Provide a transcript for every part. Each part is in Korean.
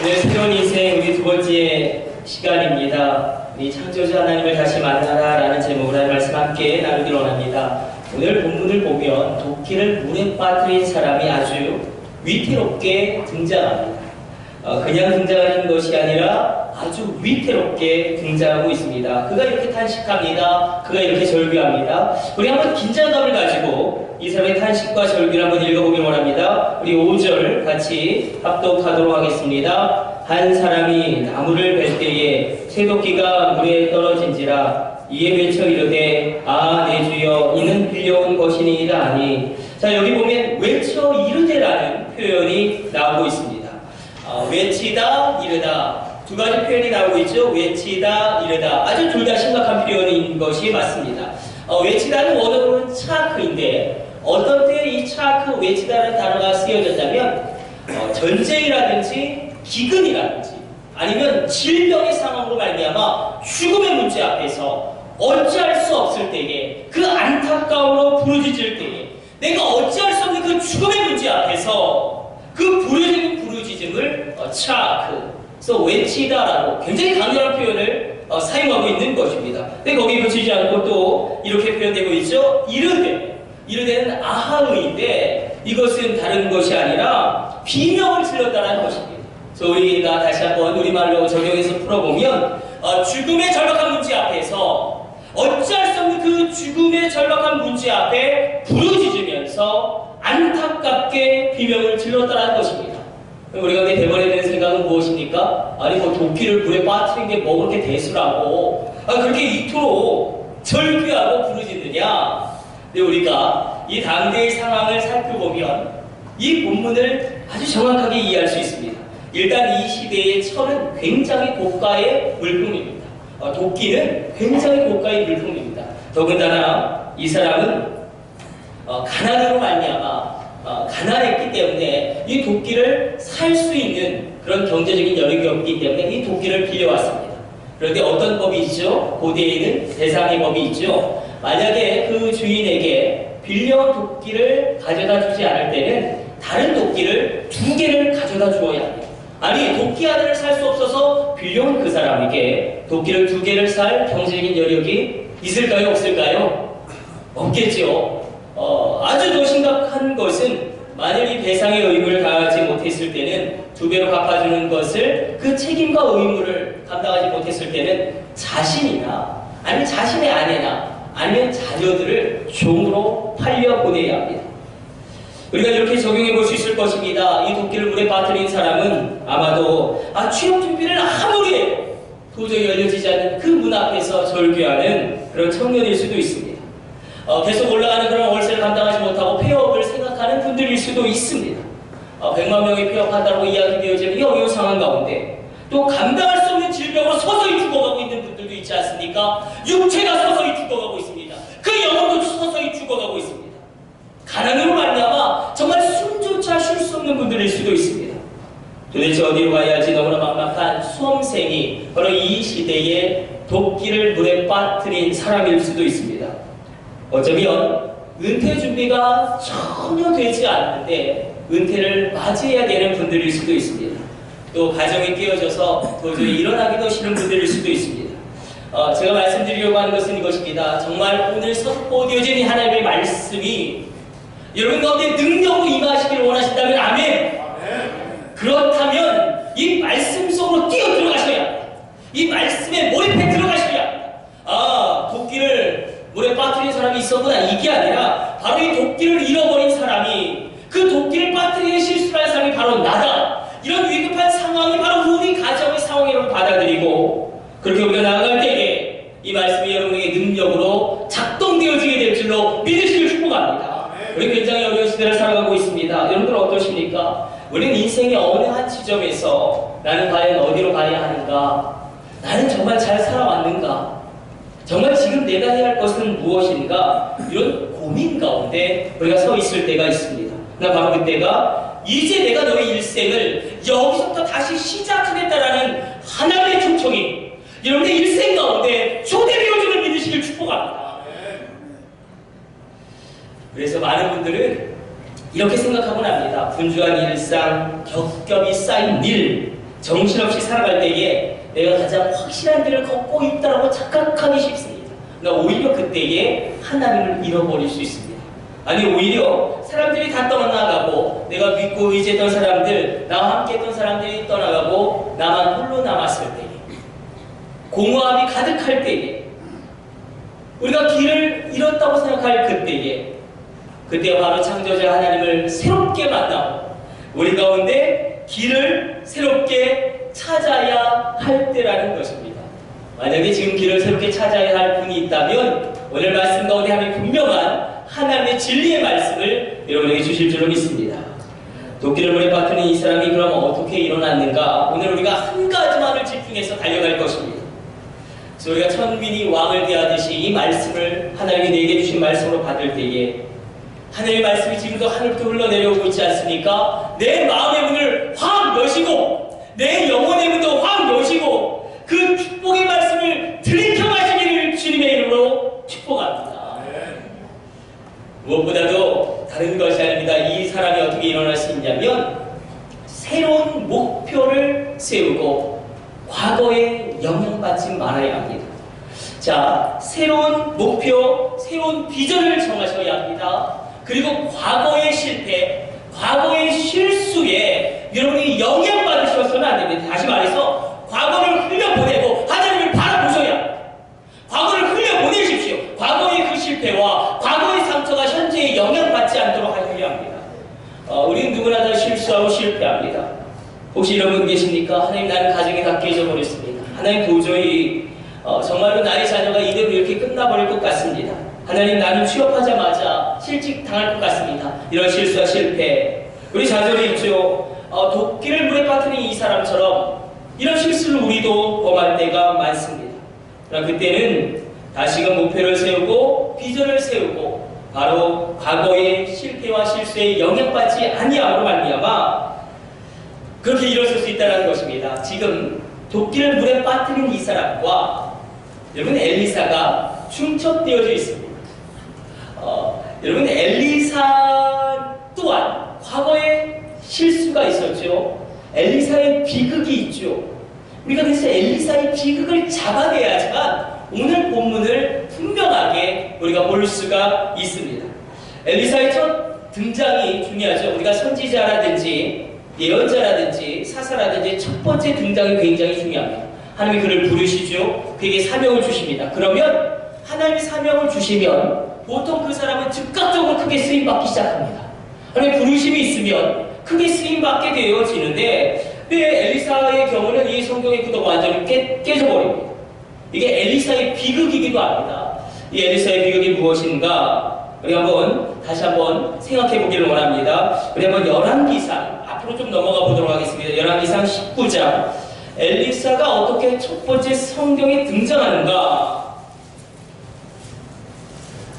네, 새로운 인생 우리 두 번째 시간입니다. 우리 창조자 하나님을 다시 만나라라는 제목으로 할 말씀 함께 나누길 원합니다. 오늘 본문을 보면 도끼를 물에 빠뜨린 사람이 아주 위태롭게 등장합니다. 그냥 등장하는 것이 아니라 아주 위태롭게 등장하고 있습니다. 그가 이렇게 탄식합니다. 그가 이렇게 절규합니다. 우리 한번 긴장감을 가지고 이 사람의 탄식과 절규를 한번 읽어보길 원합니다. 우리 5절 같이 합독하도록 하겠습니다. 한 사람이 나무를 벨 때에 새도끼가 물에 떨어진지라 이에 외쳐 이르되 아 내 주여 이는 빌려온 것이니이다 하니, 자 여기 보면 외쳐 이르되라는 표현이 나오고 있습니다. 외치다 이르다 두 가지 표현이 나오고 있죠. 외치다 이르다 아주 둘 다 심각한 표현인 것이 맞습니다. 외치다는 원어로는 차크인데 어떤 때에 이 차크 외치다라는 단어가 쓰여졌다면 전쟁이라든지 기근이라든지 아니면 질병의 상황으로 말미암아 죽음의 문제 앞에서 어찌할 수 없을 때에 그 안타까움으로 부르짖을 때에 내가 어찌할 수 없는 그 죽음의 문제 앞에서 그 부르짖음을 차크에서 외치다라고 굉장히 강렬한 표현을 사용하고 있는 것입니다. 근데 거기에 그치지 않고 또 이렇게 표현되고 있죠. 이르되는 아하의인데 이것은 다른 것이 아니라 비명을 질렀다는 것입니다. 그래서 우리가 다시 한번 우리말로 적용해서 풀어보면 죽음의 절박한 문제 앞에서 어찌할 수 없는 그 죽음의 절박한 문제 앞에 부르짖으면서 안타깝게 비명을 질렀다는 것입니다. 우리가 대번에 드는 생각은 무엇입니까? 아니 뭐 도끼를 물에 빠뜨린 게 뭐 그렇게 대수라고 그렇게 이토록 절규하고 부르짖느냐. 근데 우리가 이 당대의 상황을 살펴보면 이 본문을 아주 정확하게 이해할 수 있습니다. 일단 이 시대의 철은 굉장히 고가의 물품입니다. 도끼는 굉장히 고가의 물품입니다. 더군다나 이 사람은 가난으로 말미암아 가난했기 때문에 이 도끼를 살 수 있는 그런 경제적인 여력이 없기 때문에 이 도끼를 빌려왔습니다. 그런데 어떤 법이 있죠? 고대에는 대상의 법이 있죠. 만약에 그 주인에게 빌려온 도끼를 가져다 주지 않을 때는 다른 도끼를 2개를 가져다 주어야 합니다. 아니 도끼 하나를 살 수 없어서 빌려온 그 사람에게 도끼를 2개를 살 경제적인 여력이 있을까요? 없을까요? 없겠죠. 아주 더 심각한 것은 만일 이 배상의 의무를 다하지 못했을 때는 2배로 갚아주는 것을 그 책임과 의무를 감당하지 못했을 때는 자신이나 아니면 자신의 아내나 아니면 자녀들을 종으로 팔려보내야 합니다. 우리가 이렇게 적용해 볼 수 있을 것입니다. 이 도끼를 물에 빠뜨린 사람은 아마도 취업 준비를 아무리 해도 도저히 열려지지 않는 그 문 앞에서 절규하는 그런 청년일 수도 있습니다. 계속 올라가는 그런 월세를 감당하지 못하고 폐업을 생각하는 분들일 수도 있습니다. 100만 명이 폐업한다고 이야기되어지는 이 어려운 상황 가운데 또 감당할 수 없는 질병으로 서서히 죽어가고 있는 분들도 있지 않습니까? 육체가 서서히 죽어가고 있습니다. 그 영혼도 서서히 죽어가고 있습니다. 가난으로 말미암아 정말 숨조차 쉴 수 없는 분들일 수도 있습니다. 도대체 어디로 가야 할지 너무나 막막한 수험생이 바로 이 시대에 도끼를 물에 빠뜨린 사람일 수도 있습니다. 어쩌면 은퇴 준비가 전혀 되지 않는데 은퇴를 맞이해야 되는 분들일 수도 있습니다. 또 가정이 깨어져서 도저히 일어나기도 싫은 분들일 수도 있습니다. 제가 말씀드리려고 하는 것은 이것입니다. 정말 오늘 선포되어진 이 하나님의 말씀이 여러분 가운데 능력으로 임하시기를 원하신다면 아멘. 그렇다면 이 말씀 속으로 뛰어 들어가셔야 합니다. 이 말씀에 몰입해 들어가셔야 합니다. 도끼를 물에 빠뜨린 사람이 있었구나 이게 아니라 바로 이 도끼를 잃어버린 사람이 그 도끼를 빠뜨리는 실수를 한 사람이 바로 나다. 이런 위급한 상황이 바로 우리 가정의 상황이라고 받아들이고 그렇게 우리가 나아갈 때에 이 말씀이 여러분에게 능력으로 작동되어지게 될 줄로 믿으시길 축복합니다. 우리 굉장히 어려운 시대를 살아가고 있습니다. 여러분들 어떠십니까? 우리는 인생의 어느 한 지점에서 나는 과연 어디로 가야 하는가? 나는 정말 잘 살아왔는가? 정말 지금 내가 해야 할 것은 무엇인가? 이런 고민 가운데 우리가 서 있을 때가 있습니다. 나 바로 그때가 이제 내가 너의 일생을 여기서부터 다시 시작하겠다라는 하나님의 초청이 여러분의 일생 가운데 초대되어짐을 믿으시길 축복합니다. 그래서 많은 분들은 이렇게 생각하곤 합니다. 분주한 일상, 겹겹이 쌓인 일, 정신없이 살아갈 때에 내가 가장 확실한 길을 걷고 있다고 착각하기 쉽습니다. 그러나 오히려 그때에 하나님을 잃어버릴 수 있습니다. 아니 오히려 사람들이 다 떠나가고 내가 믿고 의지했던 사람들, 나와 함께했던 사람들이 떠나가고 나만 홀로 남았을 때에, 공허함이 가득할 때에, 우리가 길을 잃었다고 생각할 그때 바로 창조자 하나님을 새롭게 만나고 우리 가운데 길을 새롭게 찾아야 할 때라는 것입니다. 만약에 지금 길을 새롭게 찾아야 할 분이 있다면 오늘 말씀 가운데 하나님 분명한 하나님의 진리의 말씀을 여러분에게 주실 줄로 믿습니다. 도끼를 물에 빠뜨린 이 사람이 그럼 어떻게 일어났는가? 오늘 우리가 한 가지만을 집중해서 달려갈 것입니다. 우리가 천민이 왕을 대하듯이 이 말씀을 하나님이 내게 주신 말씀으로 받을 때에 하나님의 말씀이 지금도 하늘부터 흘러내려오고 있지 않습니까? 내 마음의 문을 확 여시고 내 영혼의 문도 확 여시고 그 축복의 말씀을 들이켜 마시기를 주님의 이름으로 축복합니다. 무엇보다도 다른 것이 아닙니다. 이 사람이 어떻게 일어날 수 있냐면 새로운 목표를 세우고 과거에 영향받지 말아야 합니다. 자, 새로운 목표, 새로운 비전을 정하셔야 합니다. 그리고 과거의 실패, 과거의 실수에 여러분이 영향받으셔서는 안 됩니다. 다시 말해서 과거를 흘려보내고 하나님을 바라보셔야 합니다. 과거를 흘려보내십시오. 과거의 그 실패와 과거의 상처가 현재에 영향받지 않도록 하셔야 합니다. 우리는 누구나 다 실수하고 실패합니다. 혹시 여러분 계십니까? 하나님, 나는 가정이 다 깨져버렸습니다. 하나님, 도저히 정말로 나의 자녀가 이대로 이렇게 끝나버릴 것 같습니다. 하나님, 나는 취업하자마자 실직 당할 것 같습니다. 이런 실수와 실패, 우리 자녀이 있죠. 도끼를 물에 빠뜨린 이 사람처럼 이런 실수를 우리도 범할 때가 많습니다. 그러나 그때는 다시금 목표를 세우고 비전을 세우고 바로 과거의 실패와 실수에 영향받지 아니함으로 말미암아 그렇게 일어설 수 있다는 것입니다. 지금 도끼를 물에 빠뜨린 이 사람과 여러분 엘리사가 중첩되어져 있습니다. 여러분 엘리사 또한 과거에 실수가 있었죠. 엘리사의 비극이 있죠. 우리가 그래서 엘리사의 비극을 잡아내야지만 오늘 본문을 분명하게 우리가 볼 수가 있습니다. 엘리사의 첫 등장이 중요하죠. 우리가 선지자라든지 예언자라든지 사사라든지 첫 번째 등장이 굉장히 중요합니다. 하나님이 그를 부르시죠. 그에게 사명을 주십니다. 그러면 하나님이 사명을 주시면 보통 그 사람은 즉각적으로 크게 쓰임받기 시작합니다. 하나님의 부르심이 있으면 크게 쓰임받게 되어지는데 엘리사의 경우는 이 성경의 구도가 완전히 깨져버립니다. 이게 엘리사의 비극이기도 합니다. 이 엘리사의 비극이 무엇인가? 우리 다시 한번 생각해 보기를 원합니다. 우리 한번 열왕기상 앞으로 좀 넘어가 보도록 하겠습니다. 열왕기상 19장. 엘리사가 어떻게 첫 번째 성경에 등장하는가?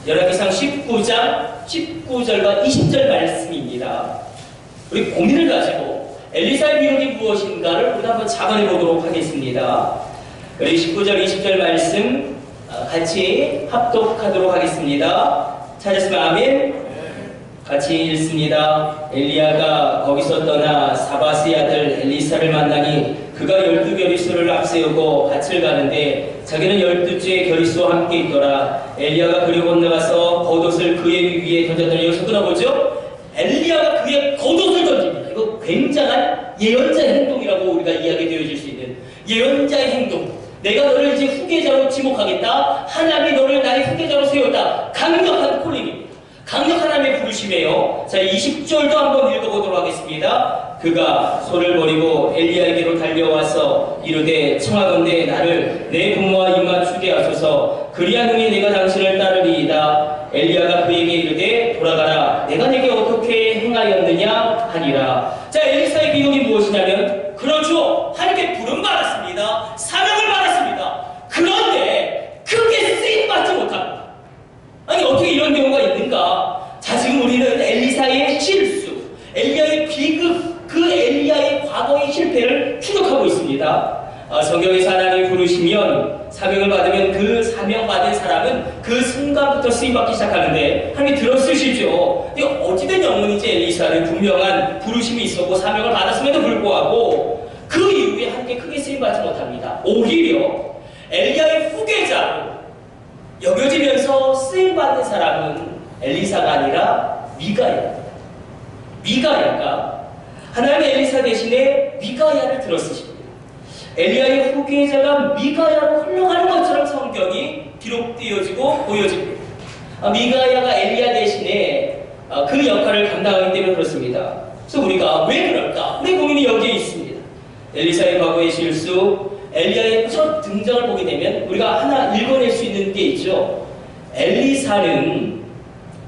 열왕기상 19장 19절과 20절 말씀입니다. 우리 고민을 가지고 엘리사의 비극이 무엇인가를 우리 한번 잡아내 보도록 하겠습니다. 우리 19절 20절 말씀 같이 합독하도록 하겠습니다. 찾았으면 아멘. 같이 읽습니다. 엘리야가 거기서 떠나 사바스의 아들 엘리사를 만나니 그가 12겨리수를 앞세우고 밭을 가는데 자기는 12째 겨리수와 함께 있더라. 엘리야가 그를 건너가서 겉옷을 그의 위에 던졌더니 여기서 끊어보죠. 엘리야가 그의 겉옷을 던집니다. 이거 굉장한 예언자의 행동이라고 우리가 이야기 되어질 수 있는 예언자의 행동. 내가 너를 이제 후계자로 지목하겠다. 하나님이 너를 나의 후계자로 세웠다. 강력한 콜링입니다. 강력한 하나님의 부르심이에요. 자, 20절도 한번 읽어보도록 하겠습니다. 그가 소를 버리고 엘리야에게로 달려와서 이르되 청하건대 나를 내 부모와 입맞추게 하소서. 그리하노니 내가 당신을 따르리이다. 엘리야가 그에게 이르되 돌아가라. 내가 내게 어떻게 행하였느냐 하니라. 자, 엘리사의 비극이 무엇이냐면 그렇죠. 하나님께 부름받았습니다. 사명을 받았습니다. 그런데 크게 쓰임받지 못합니다. 아니 어떻게 이런 경우가 있는가? 자, 지금 우리는 엘리사의 실수, 엘리야의 비극, 그 엘리야의 과거의 실패를 추적하고 있습니다. 성경에서 하나님이 부르시면 사명을 받으면 그 사명받은 사람은 그 순간부터 쓰임받기 시작하는데 하나님이 들어쓰시죠. 어찌된 영혼인지 엘리사는 분명한 부르심이 있었고 사명을 받았음에도 불구하고 그 이후에 쓰임받지 못합니다. 오히려 엘리야의 후계자로 여겨지면서 쓰임받는 사람은 엘리사가 아니라 미가야입니다. 미가야가 하나님의 엘리사 대신에 미가야를 들어쓰십니다. 엘리야의 후계자가 미가야로 흘러가는 것처럼 성경이 기록되어지고 보여집니다. 미가야가 엘리야 대신에 그 역할을 감당하기 때문에 그렇습니다. 그래서 우리가 왜 그럴까? 우리 고민이 여기에 있습니다. 엘리사의 과거의 실수, 엘리야의 첫 등장을 보게 되면 우리가 하나 읽어낼 수 있는 게 있죠. 엘리사는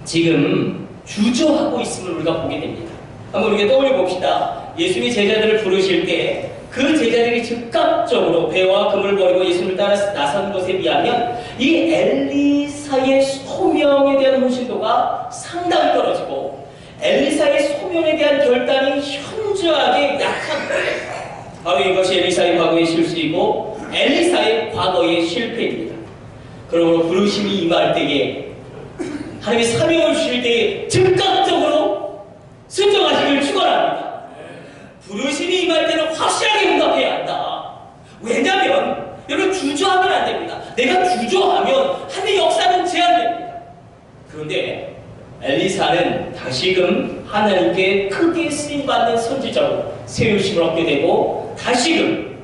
지금 주저하고 있음을 우리가 보게 됩니다. 한번 우리가 떠올려 봅시다. 예수님이 제자들을 부르실 때 그 제자들이 즉각적으로 배와 금을 버리고 예수님을 따라 나선 것에 비하면 이 엘리사의 소명에 대한 헌신도가 상당히 떨어지고 엘리사의 소명에 대한 결단이 현저하게 약한 거예요. 바로 이것이 엘리사의 과거의 실수이고 엘리사의 과거의 실패입니다. 그러므로 부르심이 임할 때에 하나님의 사명을 주실 때에 즉각적으로 순종하시길 축원합니다. 부르심이 임할 때는 확실하게 응답해야 한다. 왜냐하면 여러분 주저하면 안 됩니다. 내가 주저하면 하나님의 역사는 제한됩니다. 그런데 엘리사는 다시금 하나님께 크게 쓰임받는 선지자로 세우심을 얻게 되고 다시금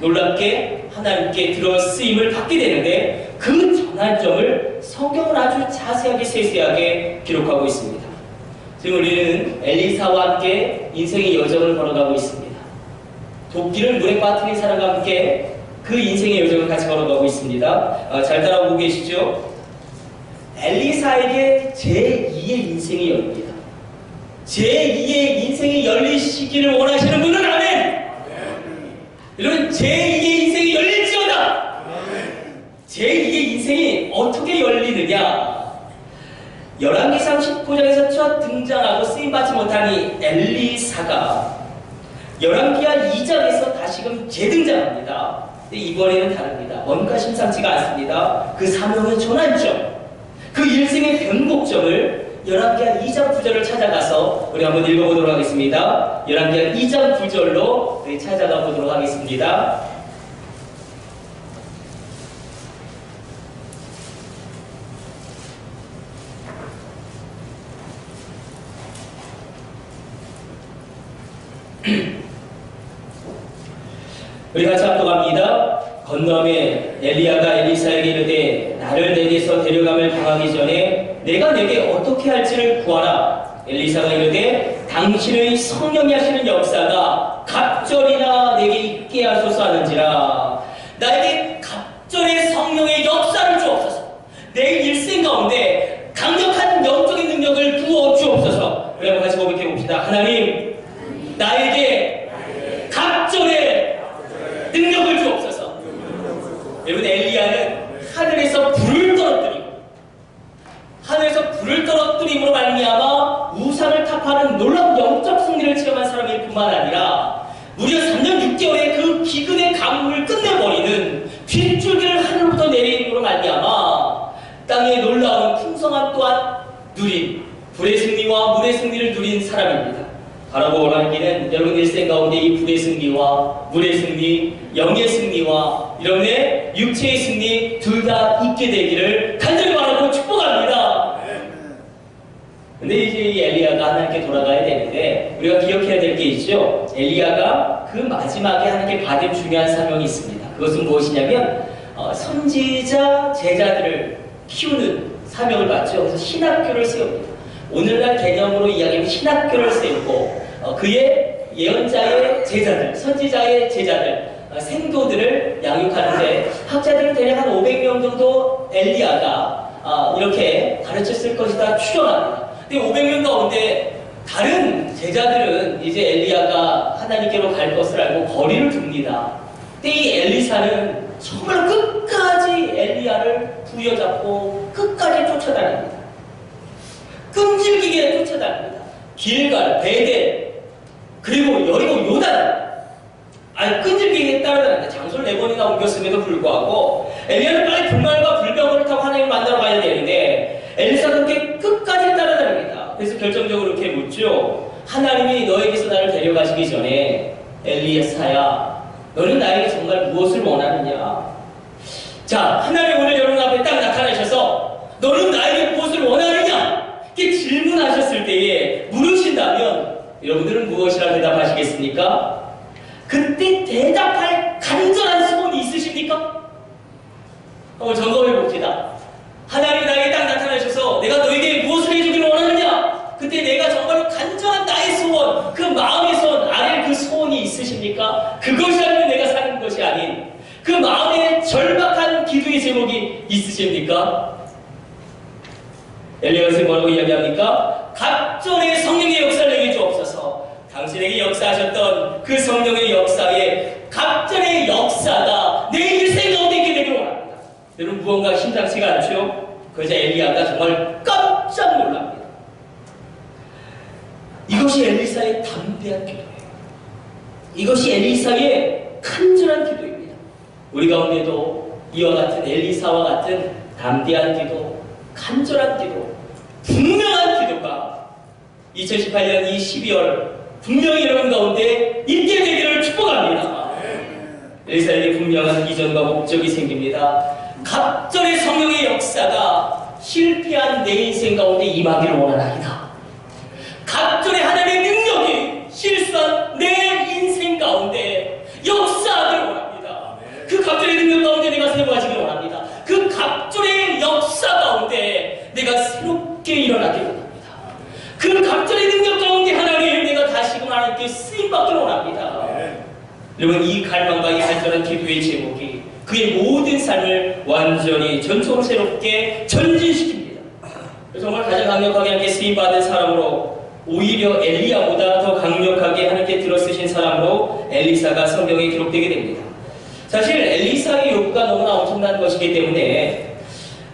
놀랍게 하나님께 들어 쓰임을 받게 되는데 그 전환점을 성경은 아주 자세하게 세세하게 기록하고 있습니다. 지금 우리는 엘리사와 함께 인생의 여정을 걸어가고 있습니다. 도끼를 물에 빠뜨린 사람과 함께 그 인생의 여정을 같이 걸어가고 있습니다. 잘 따라오고 계시죠? 엘리사에게 제2의 인생이 열립니다. 제2의 인생이 열리시기를 원하시는 분은 아멘! 여러분 제2의 인생이 열릴지어다! 제2의 인생이 어떻게 열리느냐? 열왕기상 19장에서 첫 등장하고 쓰임받지 못한 이 엘리사가 열왕기하 2장에서 다시금 재등장합니다. 근데 이번에는 다릅니다. 뭔가 심상치가 않습니다. 그 사명의 전환점, 그 일생의 변곡점을 열왕기하 2장 9절을 찾아가서 우리 한번 읽어보도록 하겠습니다. 열왕기하 2장 9절로 우리 찾아가 보도록 하겠습니다. 우리 같이 합독합니다. 건너에 엘리야가 엘리사에게 이르되 나를 내게서 데려감을 당하기 전에 내가 내게 어떻게 할지를 구하라. 엘리사가 이르되 당신의 성령이 하시는 역사가 갑절이나 내게 있게 하소서 하는지라. 나에게 갑절의 성령의 역사를 주옵소서. 내 일생 가운데 강력한 영적인 능력을 부어 주옵소서. 우리 한번 같이 고백해 봅시다. 하나님, 나에게 갑절의 능력을 주옵소서. 여러분 엘리야는 하늘에서 불을 떨어뜨림으로 말미암아 우상을 타파하는 놀라운 영적 승리를 체험한 사람일 뿐만 아니라 무려 3년 6개월의 그 기근의 가뭄을 끝내버리는 빗줄기를 하늘로부터 내림으로 말미암아 땅의 놀라운 풍성함 또한 누린 불의 승리와 물의 승리를 누린 사람입니다. 바라고 원하기는 여러분 일생 가운데 이 불의 승리와 물의 승리, 영의 승리와 여러분의 육체의 승리 둘 다 있게 되기를 간절히 바라고 축복합니다. 근데 이제 이 엘리야가 하나님께 돌아가야 되는데 우리가 기억해야 될 게 있죠. 엘리야가 그 마지막에 하나님께 받은 중요한 사명이 있습니다. 그것은 무엇이냐면 선지자 제자들을 키우는 사명을 받죠. 그래서 신학교를 세웁니다. 오늘날 개념으로 이야기하면 신학교를 세우고 그의 예언자의 제자들, 선지자의 제자들, 생도들을 양육하는데 학자들은 대략 한 500명 정도 엘리야가 이렇게 가르쳤을 것이다 추정합니다. 근데 500명 가운데 다른 제자들은 이제 엘리야가 하나님께로 갈 것을 알고 거리를 둡니다. 근데 이 엘리사는 정말 끝까지 엘리야를 부여잡고 끝까지 쫓아다닙니다. 끈질기게 쫓아다닙니다. 길갈, 베델, 그리고 여리고 요단, 끈질기게 따라다닙니다. 장소를 4번이나 옮겼음에도 불구하고 엘리야는 빨리 불말과 불병을 타고 하나님을 만나러 가야 되는데 엘리사는 그렇게 끝까지 따라다닙니다. 그래서 결정적으로 이렇게 묻죠. 하나님이 너에게서 나를 데려가시기 전에 엘리사야, 너는 나에게 정말 무엇을 원하느냐? 자, 하나님 오늘 여러분 앞에 딱 나타나셔서 너는 나에게 무엇을 원하느냐? 이렇게 질문하셨을 때에 물으신다면 여러분들은 무엇이라 대답하시겠습니까? 그때 대답할 간절한 소원이 있으십니까? 한번 점검해 봅시다. 하나님이 나에게 딱 나타나셔서 내가 너에게 무엇을 해주기를 원하느냐? 그때 내가 정말로 간절한 나의 소원, 그 마음의 소원, 아래 그 소원이 있으십니까? 그것이 아니면 내가 사는 것이 아닌 그 마음의 절박한 기도의 제목이 있으십니까? 엘리야가 뭐라고 이야기합니까? 갑절의 성령의 역사를 내게 주옵소서. 당신에게 역사하셨던 그 성령의 역사에 갑절의 역사가 내 일생 가운데 있게 되기를 원합니다. 여러분 무언가 심상치가 않죠? 그러자 엘리야가 정말 깜짝 놀랍니다. 이것이 엘리사의 담대한 기도예요. 이것이 엘리사의 간절한 기도입니다. 우리 가운데도 이와 같은 엘리사와 같은 담대한 기도, 간절한 기도, 분명한 기도가 2018년 이 12월 분명히 여러분 가운데 있게 되기를 축복합니다. 엘리사에게 분명한 비전과 목적이 생깁니다. 갑절의 성령의 역사가 실패한 내 인생 가운데 임하기를 원하나이다. 갑절의 하나님의 능력이 실수한 내 인생 가운데 역사하기를 원합니다. 그 갑절의 능력 가운데 내가 세워지기를 원합니다. 그 갑절의 역사 가운데 내가 새롭게 일어나기를 원합니다. 그 갑절의 능력 가운데 하나님 내가 다시금 하나님께 쓰임받기를 원합니다. 여러분 이 갈망과 이 간절한 기도의 제목이 그의 모든 삶을 완전히 전적으로 새롭게 전진시킵니다. 정말 가장 강력하게 하나님께 쓰임받은 사람으로 오히려 엘리야보다 더 강력하게 하나님께 들어쓰신 사람으로 엘리사가 성경에 기록되게 됩니다. 사실 엘리사의 요구가 너무나 엄청난 것이기 때문에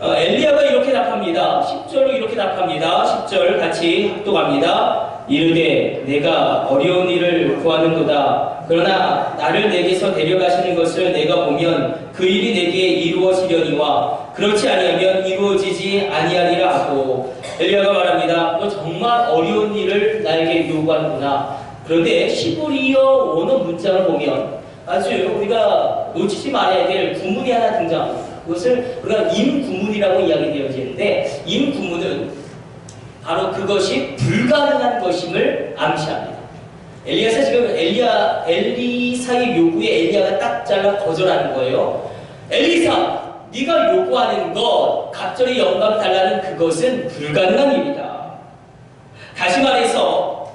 엘리야가 이렇게 답합니다. 10절로 이렇게 답합니다. 10절 같이 합독합니다. 이르되 내가 어려운 일을 구하는도다. 그러나 나를 내게서 데려가시는 것을 내가 보면 그 일이 내게 이루어지려니와 그렇지 아니하면 이루어지지 아니하리라 하고 엘리야가 말합니다. 너 정말 어려운 일을 나에게 요구하는구나. 그런데 시보리어 원어 문장을 보면 아주 우리가 놓치지 말아야 될 구문이 하나 등장합니다. 그것을 우리가 임구문이라고 이야기되어지는데 임구문은 바로 그것이 불가능한 것임을 암시합니다. 엘리야가 지금 엘리사의 요구에 엘리야가 딱 잘라 거절하는 거예요. 엘리사, 네가 요구하는 것, 갑절의 영광 달라는 그것은 불가능한 일이다. 다시 말해서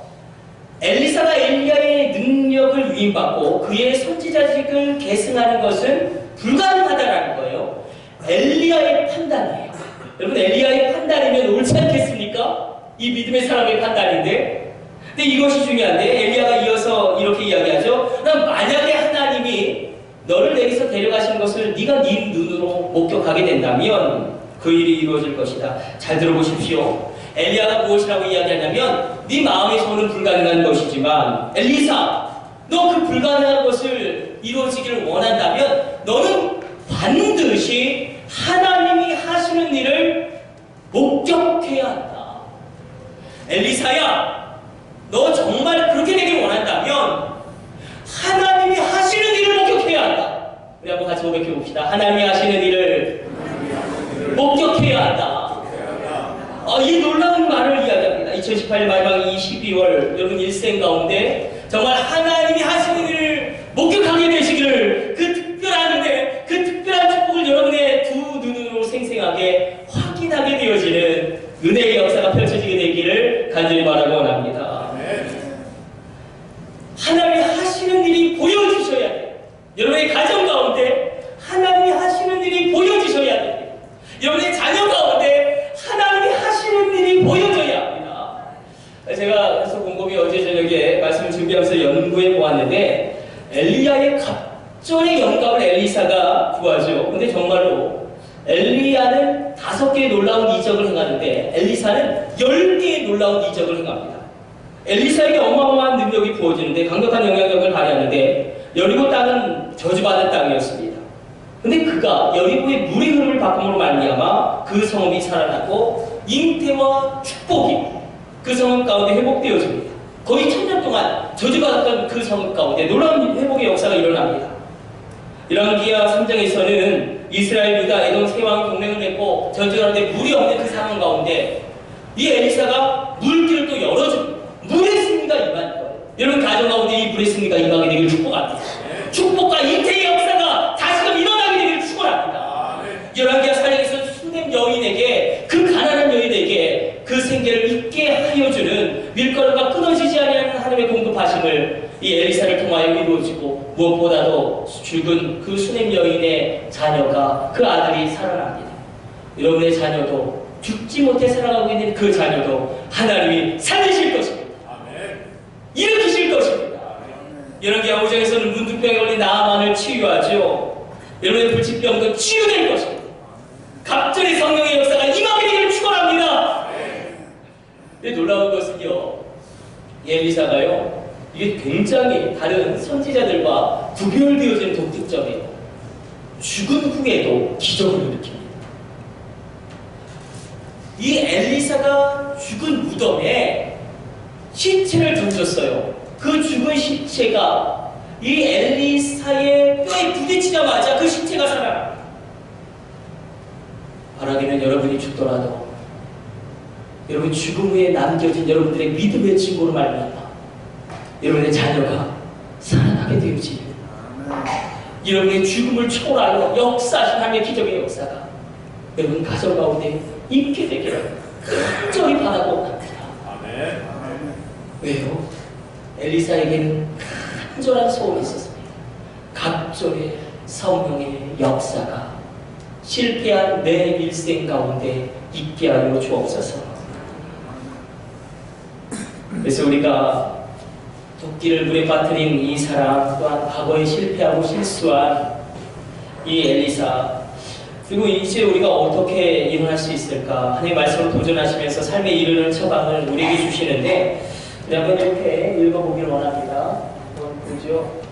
엘리사가 엘리야의 능력을 위임받고 그의 선지자직을 계승하는 것은 불가능하다라는 거예요. 엘리야의 판단이에요. 여러분 엘리야의 판단이면 옳지 않겠습니까? 이 믿음의 사람의 판단인데 근데 이것이 중요한데 엘리야가 이어서 이렇게 이야기하죠. 난 만약에 하나님이 너를 내게서 데려가시는 것을 네가 네 눈으로 목격하게 된다면 그 일이 이루어질 것이다. 잘 들어보십시오. 엘리야가 무엇이라고 이야기하냐면 네 마음에서는 불가능한 것이지만 엘리사 너 그 불가능한 것을 이루어지기를 원한다면 너는 반드시 하나님이 하시는 일을 목격해야 한다. 엘리사야 너 정말 그렇게 되길 원한다면 하나님이 하시는 일을 목격해야 한다. 우리 한번 같이 고백해 봅시다. 하나님이 하시는 일을 목격해야 한다. 이 놀라운 말을 이야기합니다. 2018년 마지막 12월 여러분 일생 가운데 정말 하나님이 하시는 일을 목격하게 되시기를 그 특별한 은혜, 그 특별한 축복을 여러분의 두 눈으로 생생하게 확인하게 되어지는 은혜의 역사가 펼쳐지게 되기를 간절히 바라고 원합니다. 하나님이 하시는 일이 보여주셔야 돼요. 여러분의 가정 가운데 하나님이 하시는 일이 보여주셔야 돼요. 여러분의 자녀 가운데 하나님이 하시는 일이 보여져야 합니다. 제가 그래서 곰곰이 어제 저녁에 말씀을 준비하면서 연구해 보았는데 엘리야의 갑절의 영감을 엘리사가 구하죠. 근데 정말로 엘리야는 5개의 놀라운 이적을 행하는데 엘리사는 10개의 놀라운 이적을 행합니다. 엘리사에게 어마어마한 능력이 부어지는데 강력한 영향력을 발휘하는데 여리고 땅은 저주받은 땅이었습니다. 근데 그가 여리고의 물의 흐름을 바꿈으로 말미암아 그 성읍이 살아나고 잉태와 축복이 그 성읍 가운데 회복되어집니다. 거의 1000년 동안 저주받았던 그 성 가운데 놀라운 회복의 역사가 일어납니다. 열왕기하 3장에서는 이스라엘, 유다, 에돔 세 왕이 동맹을 맺고 전쟁하는데 물이 없는 그 상황 가운데 이 엘리사가 물길을 또 열어줍니다. 물의 승리가 임할 거예요. 여러분 가정 가운데 이 물의 승리가 임하게 되길 축복합니다. 축복과 인태의 역사가 다시금 일어나게 되길 축원합니다. 열왕기하 4장에서 수냄 여인에게, 그 가난한 여인에게 그 생계를 있게 하여주는 밀가루가 끊어지지 않는 하나님의 공급하심을 이 엘리사를 통하여 이루어지고, 무엇보다도 죽은 그 수냄 여인의 자녀가, 그 아들이 살아납니다. 여러분의 자녀도, 죽지 못해 살아가고 있는 그 자녀도 하나님이 살리실 것입니다. 일으키실 것입니다. 열왕기하 5장에서는 문둥병에 걸린 나아만을 치유하죠. 여러분의 불치병도 치유될 것입니다. 갑절의 성령의 역사가 임하게 되기를 축원합니다. 근데 놀라운 것은요, 엘리사가요, 이게 굉장히 다른 선지자들과 구별되어진 독특점이에요. 죽은 후에도 기적을 일으킵니다. 이 엘리사가 죽은 무덤에 시체를 던졌어요. 그 죽은 시체가 이 엘리사의 뼈에 부딪히자마자 그 시체가 살아납니다. 바라기는 여러분이 죽더라도 여러분 죽음 후에 남겨진 여러분들의 믿음의 증거로 말미암아 여러분의 자녀가 살아나게 되어집니다. 여러분의 죽음을 초월하여 역사하신 하나님의 기적의 역사가 여러분 가정 가운데 있게 되기를 간절히 바라고 합니다. 왜요? 엘리사에게는 간절한 소원이 있었습니다. 각종의 성령의 역사가 실패한 내 일생 가운데 있게 하여 주옵소서. 그래서 우리가 도끼를 물에 빠뜨린 이 사람, 또한 과거에 실패하고 실수한 이 엘리사, 그리고 이제 우리가 어떻게 일어날 수 있을까? 하나님의 말씀을 도전하시면서 삶에 이르는 처방을 우리에게 주시는데, 우리 한번 이렇게 읽어보길 원합니다. 한번 보죠.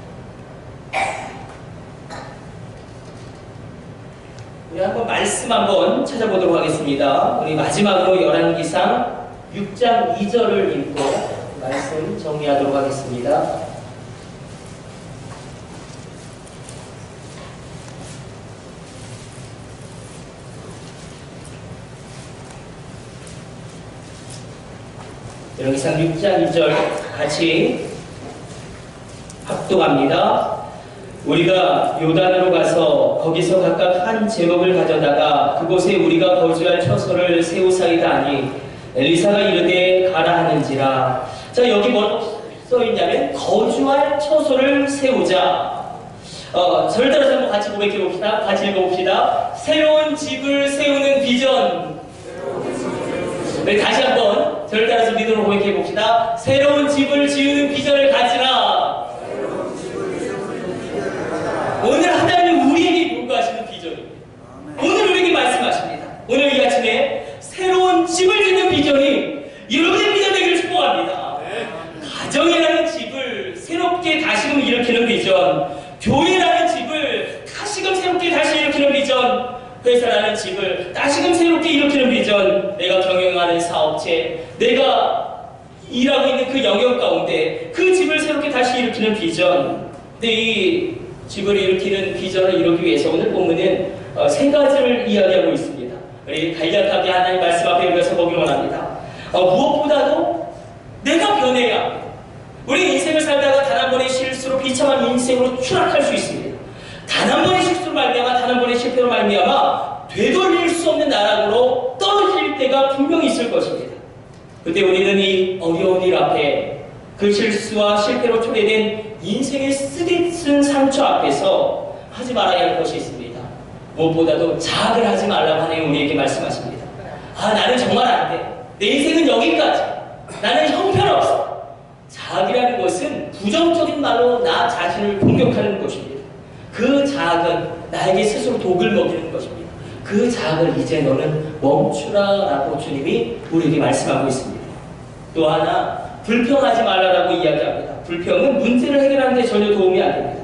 우리 한번 말씀 한번 찾아보도록 하겠습니다. 우리 마지막으로 열왕기상 6장 2절을 읽고 말씀 정리하도록 하겠습니다. 열왕기상 6장 2절 같이 합독합니다. 우리가 요단으로 가서 거기서 각각 한 제목을 가져다가 그곳에 우리가 거주할 처소를 세우사이다 하니 엘리사가 이르되 가라 하는지라. 자, 여기 뭐라고 써있냐면 거주할 처소를 세우자. 저를 따라서 한번 같이 고백해 봅시다. 같이 읽어봅시다. 새로운 집을 세우는 비전. 네, 다시 한번 저를 따라서 믿음으로 고백해 봅시다. 새로운 집을 지으는 비전을 가지라. 오늘 하나님 우리에게 요구하시는 비전입니다. 오늘 우리에게 말씀하십니다. 오늘 이 아침에 새로운 집을 짓는 비전이 여러분의 비전 되기를 축복합니다. 가정이라는 집을 새롭게 다시금 일으키는 비전, 교회라는 집을 다시금 새롭게 다시 일으키는 비전, 회사라는 집을 다시금 새롭게 일으키는 비전, 내가 경영하는 사업체, 내가 일하고 있는 그 영역 가운데 그 집을 새롭게 다시 일으키는 비전. 근데 이 집을 일으키는 비전을 이루기 위해서 오늘 본문은 세 가지를 이야기하고 있습니다. 우리 간략하게 하나님 말씀 앞에 우리가 보길 원합니다. 무엇보다도 내가 변해야 합니다. 우리 인생을 살다가 단 한 번의 실수로 비참한 인생으로 추락할 수 있습니다. 단 한 번의 실수로 말미암아, 단 한 번의 실패로 말미암아 되돌릴 수 없는 나락으로 떨어질 때가 분명히 있을 것입니다. 그때 우리는 이 어려운 일 앞에 그 실수와 실패로 초래된 인생의 쓰디쓴 상처 앞에서 하지 말아야 할 것이 있습니다. 무엇보다도 자학을 하지 말라고 하나님 우리에게 말씀하십니다. 나는 정말 안 돼. 내 인생은 여기까지. 나는 형편없어. 자학이라는 것은 부정적인 말로 나 자신을 공격하는 것입니다. 그 자학은 나에게 스스로 독을 먹이는 것입니다. 그 자학을 이제 너는 멈추라 라고 주님이 우리에게 말씀하고 있습니다. 또 하나, 불평하지 말라라고 이야기합니다. 불평은 문제를 해결하는 데 전혀 도움이 안 됩니다.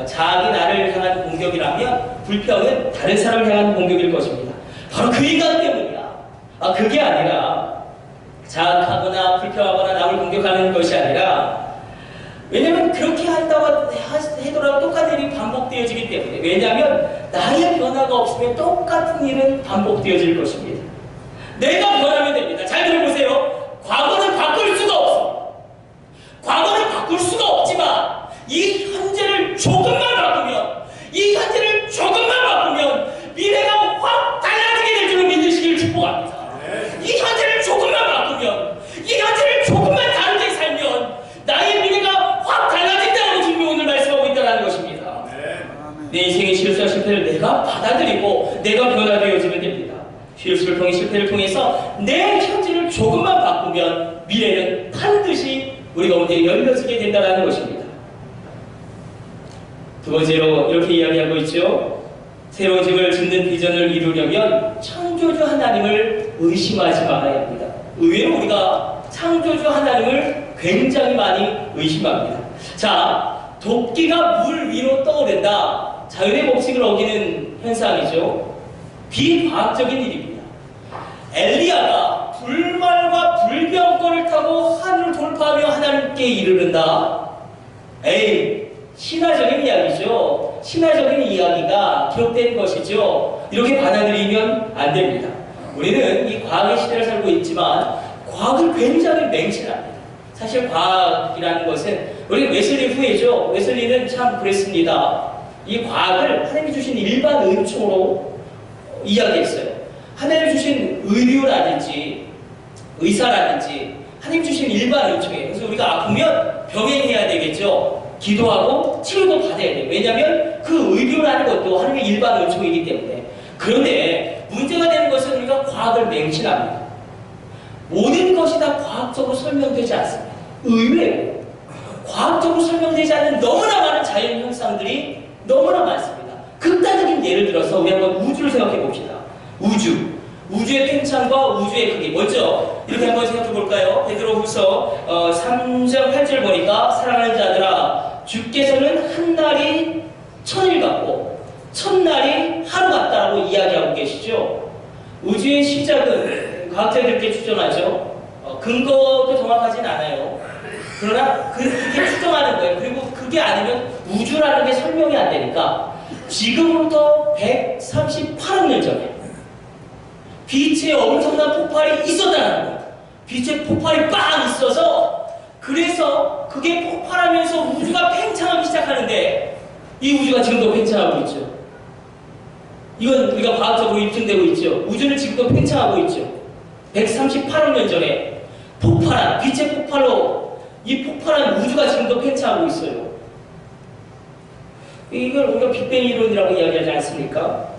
자학이 나를 향한 공격이라면 불평은 다른 사람을 향한 공격일 것입니다. 바로 그 인간 때문이야. 그게 아니라 자학하거나 불평하거나 남을 공격하는 것이 아니라, 왜냐면 그렇게 한다고 하더라도 똑같은 일이 반복되어지기 때문에. 왜냐하면 나의 변화가 없으면 똑같은 일은 반복되어질 것입니다. 내가 변하면 됩니다. 잘 들어보세요. 과거는 바꿀 수가 없어. 과거는 바꿀 수가 없지만 이 현재를 조금만 바꾸면, 이 현재를 조금만 바꾸면 미래가 확 달라지게 될 줄을 믿으시길 축복합니다. 이 현재를 조금만 바꾸면, 이 현재를 조금만 다르게 살면 나의 미래가 확 달라진다고 주님이 오늘 말씀하고 있다는 것입니다. 내 인생의 실수와 실패를 내가 받아들이고 내가 변화되어지면 됩니다. 실수를 통해 실패를 통해서 내 현재를 조금만 바꾸면 미래는 반드시 우리 가운데 열려지게 된다는 것입니다. 두 번째로 이렇게 이야기하고 있죠. 새로운 집을 짓는 비전을 이루려면 창조주 하나님을 의심하지 말아야 합니다. 의외로 우리가 창조주 하나님을 굉장히 많이 의심합니다. 자, 도끼가 물 위로 떠오른다. 자연의 법칙을 어기는 현상이죠. 비과학적인 일입니다. 엘리야가 불말과 불병거를 타고 하늘을 돌파하며 하나님께 이르른다. 에이, 신화적인 이야기죠. 신화적인 이야기가 기록된 것이죠. 이렇게 받아들이면 안 됩니다. 우리는 이 과학의 시대를 살고 있지만 과학을 굉장히 맹신합니다. 사실 과학이라는 것은, 우리 웨슬리 후예죠. 웨슬리는 참 그랬습니다. 이 과학을 하나님이 주신 일반 은총으로 이야기했어요. 하나님이 주신 의료라든지 의사라든지 하나님이 주신 일반 은총이에요. 그래서 우리가 아프면 병행해야 되겠죠. 기도하고 치료도 받아야 돼요. 왜냐하면 그 의료라는 것도 하나님의 일반 은총이기 때문에. 그런데 문제가 되는 것은 우리가 과학을 맹신합니다. 모든 것이 다 과학적으로 설명되지 않습니다. 의외로 과학적으로 설명되지 않는 너무나 많은 자연 현상들이 너무나 많습니다. 극단적인 예를 들어서 우리 한번 우주를 생각해 봅시다. 우주의 팽창과 우주의 크기. 먼저 이렇게 한번 생각해 볼까요? 베드로후서 3장 8절 보니까, 사랑하는 자들아, 주께서는 한 날이 천일 같고 천날이 하루 같다라고 이야기하고 계시죠. 우주의 시작은 과학자들께 추정하죠. 근거도 정확하진 않아요. 그러나 그렇게 추정하는 거예요. 그리고 그게 아니면 우주라는 게 설명이 안 되니까 지금부터 138억 년 전에 빛의 엄청난 폭발이 있었다는 거예요. 빛의 폭발이 빵 있어서, 그래서 그게 폭발하면서 우주가 팽창하기 시작하는데, 이 우주가 지금도 팽창하고 있죠. 이건 우리가 과학적으로 입증되고 있죠. 우주는 지금도 팽창하고 있죠. 138억 년 전에 폭발한, 빛의 폭발로 이 폭발한 우주가 지금도 팽창하고 있어요. 이걸 우리가 빅뱅 이론이라고 이야기하지 않습니까?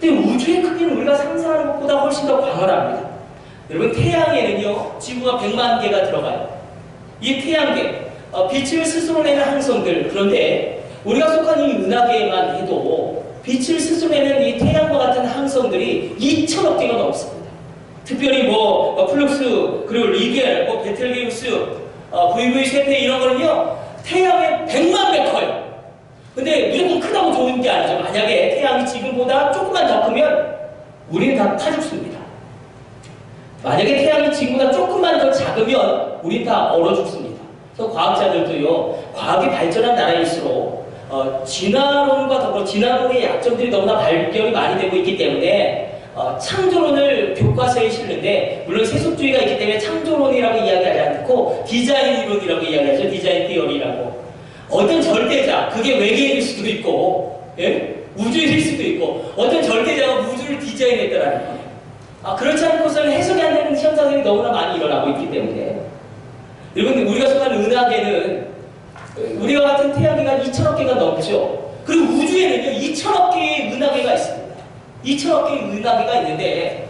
근데 우주의 크기는 우리가 상상하는 것보다 훨씬 더 광활합니다. 여러분, 태양에는요, 지구가 100만 개가 들어가요. 이 태양계, 빛을 스스로 내는 항성들. 그런데 우리가 속한 이 은하계에만 해도 빛을 스스로 내는 이 태양과 같은 항성들이 2천억 개가 넘습니다. 특별히 플룩스, 그리고 리겔, 베텔게우스, VV 세페 이런 거는요, 태양의 100만 배 커요. 근데 무조건 크다고 좋은 게 아니죠. 만약에 태양이 지금보다 조금만 더 크면 우리는 다 죽습니다. 만약에 태양이 지금보다 조금만 더 작으면 우리는 다 얼어 죽습니다. 그래서 과학자들도요, 과학이 발전한 나라일수록 진화론과 더불어 진화론의 약점들이 너무나 발견이 많이 되고 있기 때문에 창조론을 교과서에 실는데, 물론 세속주의가 있기 때문에 창조론이라고 이야기하지 않고 디자인 이론이라고 이야기하죠. 디자인 티어리라고. 어떤 절대자, 그게 외계인일 수도 있고, 예? 우주인일 수도 있고, 어떤 절대자가 우주를 디자인했다라는 거예요. 그렇지 않고서는 해석이 안 되는 현상들이 너무나 많이 일어나고 있기 때문에. 여러분, 우리가 속한 은하계는 우리와 같은 태양계가 2천억 개가 넘죠. 그리고 우주에는요, 2천억 개의 은하계가 있습니다. 2천억 개의 은하계가 있는데,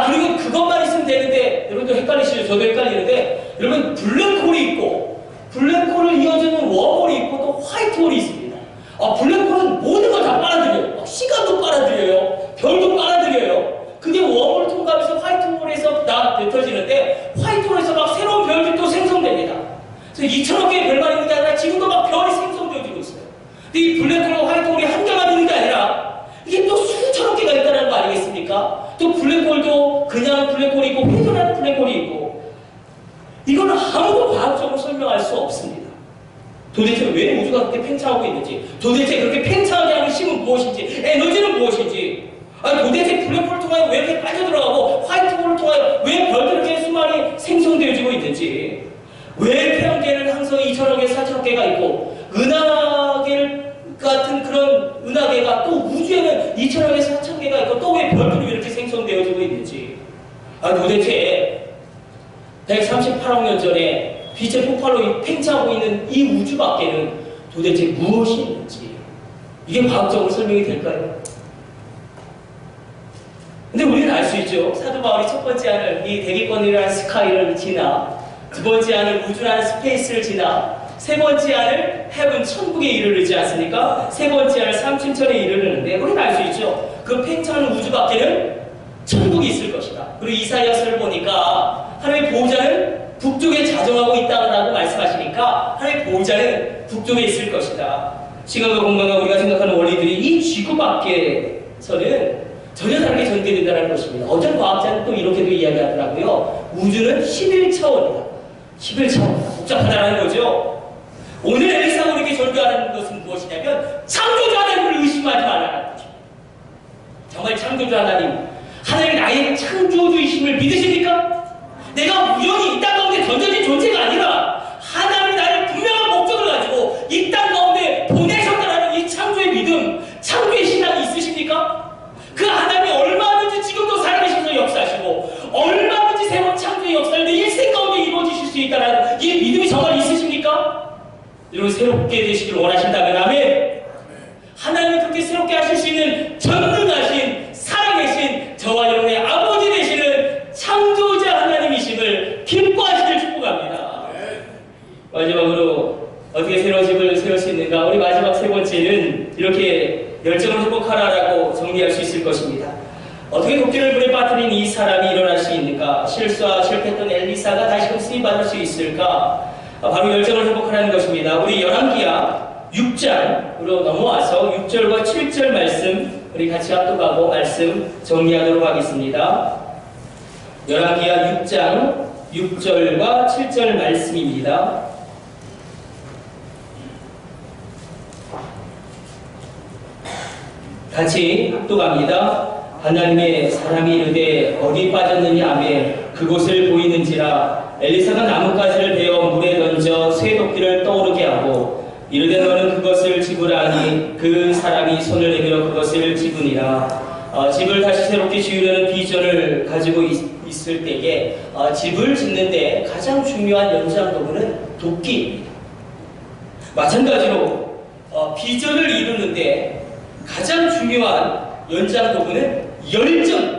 그리고 그것만 있으면 되는데, 여러분도 헷갈리시죠? 저도 헷갈리는데, 여러분, 블랙홀이 있고, 블랙홀을 이어주는 웜홀이 있고, 또 화이트홀이 있습니다. 블랙홀은 모든 걸 다 빨아들여요. 시간도 빨아들여요. 별도 빨아들여요. 그게 웜홀을 통과하면서 화이트홀에서 뱉어지는데, 화이트홀에서 막 새로운 별들이 또 생성됩니다. 그래서 2천억 개의 별만 있는 게 아니라 지금도 막 별이 생성되어지고 있어요. 근데 이 블랙홀과 화이트홀이 한 개만 있는 게 아니라 이게 또 수천억 개가 있다는 거 아니겠습니까? 있습니까? 또 블랙홀도 그냥 블랙홀이 있고 회전하는 블랙홀이 있고, 이건 아무도 과학적으로 설명할 수 없습니다. 도대체 왜 우주가 그렇게 팽창하고 있는지, 도대체 그렇게 팽창하게 하는 힘은 무엇인지, 에너지는 무엇인지, 아니 도대체 블랙홀을 통하여 왜 이렇게 빠져들어가고 화이트홀을 통하여 왜 별들에게 수많이 생성되어지고 있는지, 왜 태양계는 항상 2천억 개, 4천억 개가 있고 은하계 같은 그런 은하계가 또 우주에는 2천억 개, 4천 개가 있고 또 왜 별들이 이렇게 생성되어지고 있는지, 도대체 138억 년 전에 빛의 폭발로 팽창하고 있는 이 우주 밖에는 도대체 무엇이 있는지, 이게 과학적으로 설명이 될까요? 근데 우리는 알 수 있죠. 사도 바울이 첫 번째 안을 이 대기권이라는 스카이를 지나, 두 번째 안을 우주라는 스페이스를 지나, 세 번째 안을 헤븐 천국에 이르르지 않습니까? 세 번째 안을 삼층천에 이르르는데 우리는 알 수 있죠. 그 팽창하는 우주 밖에는 천국이 있을 것이다. 그리고 이사야서를 보니까 하나님의 보호자는 북쪽에 자정하고 있다고 말씀하시니까 하나님의 보호자는 북쪽에 있을 것이다. 시간과 공간과 우리가 생각하는 원리들이 이 지구 밖에서는 전혀 다르게 전개된다는 것입니다. 어떤 과학자는 또 이렇게도 이야기하더라고요. 우주는 11차원이다. 11차원이다. 복잡하다는 거죠. 오늘 엘리사가 우리에게 전개하는 것은 무엇이냐면 창조주 하나님을 의심하지 말라는 것입니다. 정말 창조주 하나님, 하나님 나의 창조주이심을 믿으십니까? 내가 우연히 이 땅 가운데 던져진 존재가 아니라 하나님이 나를 분명한 목적을 가지고 이 땅 가운데 보내셨다는 이 창조의 믿음, 창조의 신앙이 있으십니까? 그 하나님이 얼마든지 지금도 살아계셔서 역사하시고 얼마든지 새로운 창조의 역사를 내 일생 가운데 이루어지실 수 있다는 이 믿음이 정말 있으십니까? 여러분, 새롭게 되시길 원하신다면 아멘. 하나님이 그렇게 새롭게 하실 수 있는 전능하신 살아계신 저와 여러분의 아버지 되시는 창조자 하나님이심을 기뻐하시길 축복합니다. 마지막으로 어떻게 새로운 집을 세울 수 있는가? 우리 마지막 세 번째는 이렇게 열정을 회복하라라고 정리할 수 있을 것입니다. 어떻게 도끼를 물에 빠뜨린 이 사람이 일어날 수 있는가? 실수와 실패했던 엘리사가 다시금 쓰임받을 수 있을까? 바로 열정을 회복하라는 것입니다. 우리 열왕기하 6장으로 넘어와서 6절과 7절 말씀 우리 같이 합독하고 말씀 정리하도록 하겠습니다. 열왕기하 6장 6절과 7절 말씀입니다. 같이 합독합니다. 하나님의 사람이 이르되 어디 빠졌느냐 하매 그곳을 보이는지라. 엘리사가 나뭇가지를 베어 물에 던져 새 도끼를 떠오르게 하고 이르되 너는 그것을 집으라 하니 그 사람이 손을 내밀어 그것을 집으니라. 집을 다시 새롭게 지으려는 비전을 가지고 있을 때에 집을 짓는데 가장 중요한 연장 도구는 도끼입니다. 마찬가지로 비전을 이루는데 가장 중요한 연장 도구는 열정.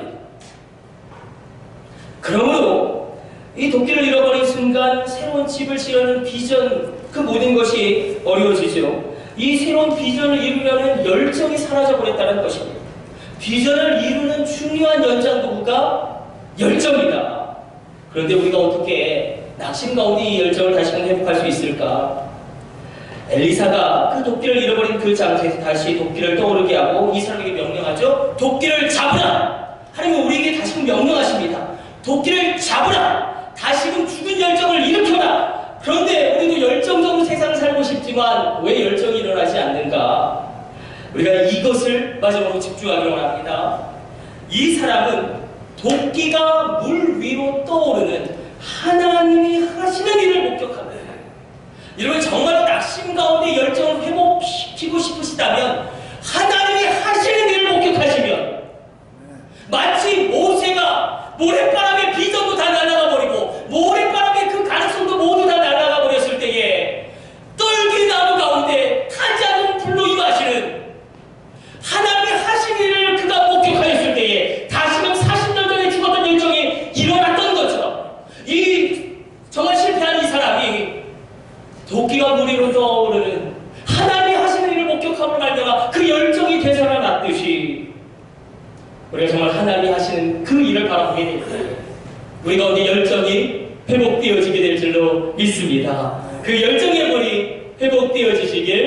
그러므로 이 도끼를 잃어버린 순간 새로운 집을 지으려는 비전, 그 모든 것이 어려워지죠. 이 새로운 비전을 이루려는 열정이 사라져버렸다는 것입니다. 비전을 이루는 중요한 연장 도구가 열정이다. 그런데 우리가 어떻게 낙심 가운데 이 열정을 다시금 회복할 수 있을까? 엘리사가 그 도끼를 잃어버린 그 장소에서 다시 도끼를 떠오르게 하고 이 사람에게 명령하죠. 도끼를 잡으라! 하나님은 우리에게 다시금 명령하십니다. 도끼를 잡으라! 다시금 죽은 열정을 일으켜라! 그런데 우리도 열정적으로 세상을 살고 싶지만 왜 열정이 일어나지 않는가? 우리가 이것을 마지막으로 집중하기로 합니다. 이 사람은 도끼가 물 위로 떠오르는 하나님이 하시는 일을 목격합니다. 여러분, 정말 낙심 가운데 열정을 회복시키고 싶으시다면 하나님이 하시는 일을 목격하시면 마치 모세가 모래바람에 비전도 다 날아가 버리고 모래바람에 그 가능성도 모두 다 날아가 버렸을 때에 떨기나무 가운데 타지 않은 불로 임하시는 하나님이 하시는 일을 그가 목격하였을 때에 다시금 40년 전에 죽었던 열정이 일어났던 것처럼 이 정말 실패한 이 사람이 도끼가 물 위로 떠오르는 하나님이 하시는 일을 목격함으로 말미암아 그 열정이 되살아났듯이 우리가 정말 하나님이 하시는 그 일을 바라보게 될 때 우리 가운데 열정이 회복되어지게 될 줄로 믿습니다. 그 열정의 물이 회복되어지시길